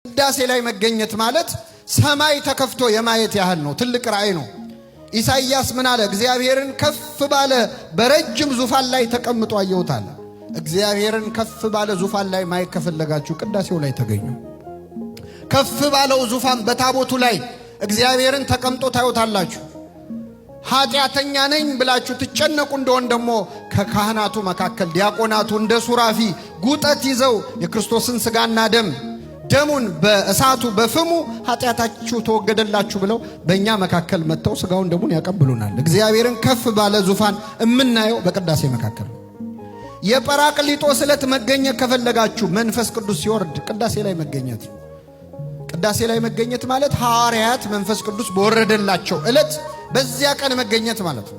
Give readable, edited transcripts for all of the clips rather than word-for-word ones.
ቅዳሴ ላይ መገኘት ማለት ሰማይ ተከፍቶ የማየት ያህል ነው። ትልቅ ራእይ ነው። ኢሳይያስ ምን አለ? እግዚአብሔርን ከፍ ባለ በረጅም ዙፋን ላይ ተቀምጦ አየሁታል። እግዚአብሔርን ከፍ ባለ ዙፋን ላይ ማየት ከፈለጋችሁ ቅዳሴው ላይ ተገኙ። ከፍ ባለው ዙፋን በታቦቱ ላይ እግዚአብሔርን ተቀምጦ ታዩታላችሁ። ኃጢአተኛ ነኝ ብላችሁ ትጨነቁ እንደሆን ደግሞ ከካህናቱ መካከል ዲያቆናቱ እንደ ሱራፊ ጉጠት ይዘው የክርስቶስን ሥጋና ደሙን በእሳቱ በፍሙ ኃጢአታችሁ ተወገደላችሁ ብለው በእኛ መካከል መጥተው ሥጋውን ደሙን ያቀብሉናል። እግዚአብሔርን ከፍ ባለ ዙፋን የምናየው በቅዳሴ መካከል። የጰራቅሊጦስ ዕለት መገኘት ከፈለጋችሁ መንፈስ ቅዱስ ሲወርድ ቅዳሴ ላይ መገኘት። ቅዳሴ ላይ መገኘት ማለት ሐዋርያት መንፈስ ቅዱስ በወረደላቸው ዕለት በዚያ ቀን መገኘት ማለት ነው።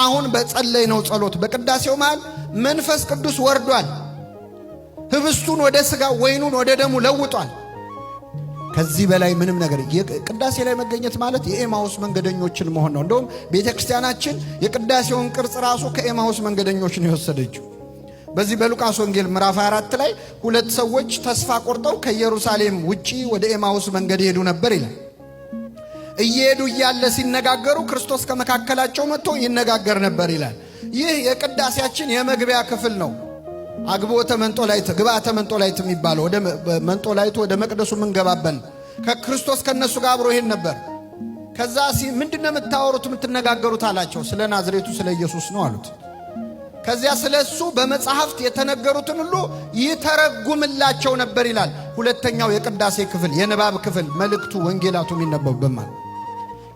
አሁን በጸለይነው ጸሎት በቅዳሴው መሃል መንፈስ ቅዱስ ወርዷል። ህብስቱን ወደ ሥጋ ወይኑን ወደ ደሙ ለውጧል። ከዚህ በላይ ምንም ነገር ቅዳሴ ላይ መገኘት ማለት የኤማውስ መንገደኞችን መሆን ነው። እንደውም ቤተክርስቲያናችን የቅዳሴውን ቅርጽ ራሱ ከኤማውስ መንገደኞች ነው የወሰደችው። በዚህ በሉቃስ ወንጌል ምዕራፍ 24 ላይ ሁለት ሰዎች ተስፋ ቆርጠው ከኢየሩሳሌም ውጪ ወደ ኤማውስ መንገድ ሄዱ ነበር ይላል። እየሄዱ እያለ ሲነጋገሩ ክርስቶስ ከመካከላቸው መጥቶ ይነጋገር ነበር ይላል። ይህ የቅዳሴያችን የመግቢያ ክፍል ነው። አግቦተ መንጦላይት ግብአተ መንጦላይት የሚባለው ወደ መንጦላይቱ ወደ መቅደሱ ምንገባበን ከክርስቶስ ከነሱ ጋር አብሮ ይሄን ነበር። ከዛ ምንድነው የምታወሩት የምትነጋገሩት አላቸው። ስለ ናዝሬቱ ስለ ኢየሱስ ነው አሉት። ከዚያ ስለሱ በመጽሐፍት የተነገሩትን ሁሉ ይተረጉምላቸው ነበር ይላል። ሁለተኛው የቅዳሴ ክፍል የንባብ ክፍል መልእክቱ ወንጌላቱ የሚነበቡበት ማለት።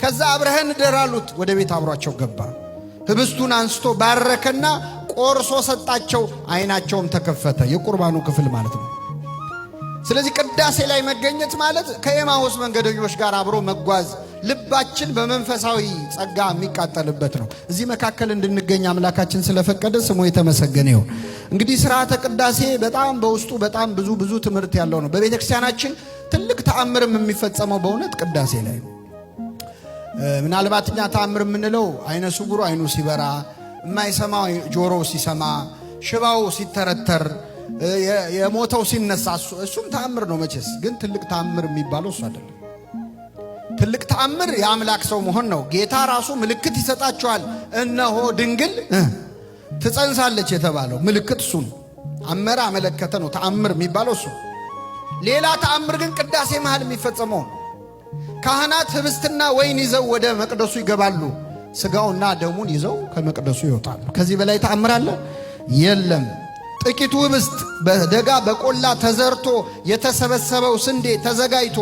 ከዛ አብረህን እደር አሉት። ወደ ቤት አብሯቸው ገባ። ህብስቱን አንስቶ ባረከና ቆርሶ ሰጣቸው። አይናቸውም ተከፈተ። የቁርባኑ ክፍል ማለት ነው። ስለዚህ ቅዳሴ ላይ መገኘት ማለት ከኤማውስ መንገደኞች ጋር አብሮ መጓዝ፣ ልባችን በመንፈሳዊ ጸጋ የሚቃጠልበት ነው። እዚህ መካከል እንድንገኝ አምላካችን ስለፈቀደ ስሙ የተመሰገነ ይሁን። እንግዲህ ሥርዓተ ቅዳሴ በጣም በውስጡ በጣም ብዙ ትምህርት ያለው ነው። በቤተ ክርስቲያናችን ትልቅ ተአምርም የሚፈጸመው በእውነት ቅዳሴ ላይ ነው። ምናልባት እኛ ተአምር የምንለው አይነ ስውሩ አይኑ ሲበራ፣ የማይሰማው ጆሮው ሲሰማ፣ ሽባው ሲተረተር፣ የሞተው ሲነሳ እሱም ተአምር ነው መቼስ። ግን ትልቅ ተአምር የሚባለው እሱ አይደለም። ትልቅ ተአምር የአምላክ ሰው መሆን ነው። ጌታ ራሱ ምልክት ይሰጣቸዋል። እነሆ ድንግል ትጸንሳለች የተባለው ምልክት እሱ ነው። አመረ አመለከተ ነው ተአምር የሚባለው እሱ። ሌላ ተአምር ግን ቅዳሴ መሃል የሚፈጸመው። ካህናት ህብስትና ወይን ይዘው ወደ መቅደሱ ይገባሉ። ሥጋውና ደሙን ይዘው ከመቅደሱ ይወጣሉ። ከዚህ በላይ ተአምር አለ? የለም። ጥቂቱ ህብስት በደጋ በቆላ ተዘርቶ የተሰበሰበው ስንዴ ተዘጋጅቶ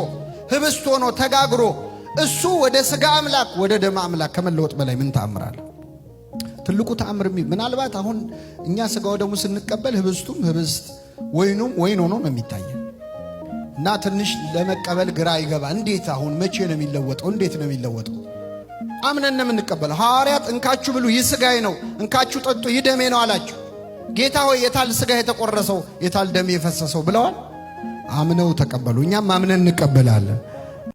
ህብስት ሆኖ ተጋግሮ እሱ ወደ ሥጋ አምላክ ወደ ደም አምላክ ከመለወጥ በላይ ምን ተአምር አለ? ትልቁ ተአምር ምናልባት አሁን እኛ ሥጋው ደሙ ስንቀበል ህብስቱም ህብስት ወይኑም ወይን ሆኖ ነው የሚታየን እና ትንሽ ለመቀበል ግራ ይገባ። እንዴት አሁን መቼ ነው የሚለወጠው? እንዴት ነው የሚለወጠው? አምነን ነው የምንቀበለው። ሐዋርያት እንካችሁ ብሉ ይህ ሥጋዬ ነው፣ እንካችሁ ጠጡ ይህ ደሜ ነው አላቸው። ጌታ ሆይ የታል ሥጋ የተቆረሰው የታል ደም የፈሰሰው ብለዋል። አምነው ተቀበሉ። እኛም አምነን እንቀበላለን።